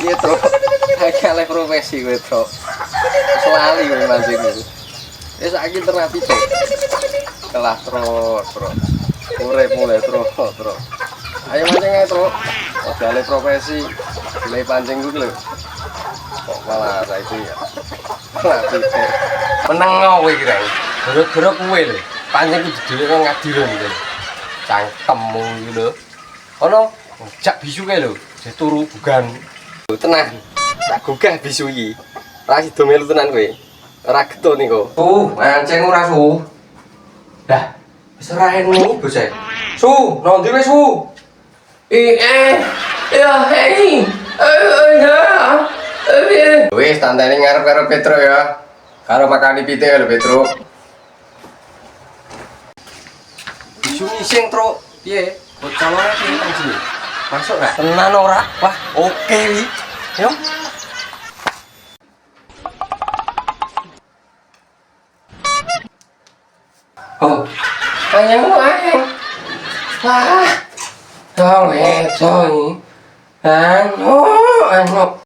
Iya, Tro. Kayak profesi gue, Tro. Selali gue mancing gitu. Ya saiki ternapi, Tro. Kelah, Tro. Urip mulai, Tro. Ayo mancing aja, Tro. Modalnya profesi. Mulai pancing gue lho. Kok malah saiki ya. Ternapi, Tro. Menang kowe kira. Gara-gara kowe lho. Pancing kudu dhewe kok ngadiron lho. Cangkemmu iki lho. Ono jak bisu kae lho. Jek turu bugan. Tenang. Tak gugah bisu iki. Ora sida melu tenan kowe. Ora getun niku. Mancing ora su. Dah. Wis ora eno bocah. Su, nondi wis su. Ya, hei. Wis tanteni ngarep karo Petro ya. Karo makani pite lho Petro. Bisu ngising, Tro. Piye? Bocolone piye panjenengan? Masuk gak? Tenan ora? Wah, oke wi. Yo. Oh. Ayang. Wah. Dong, Anu.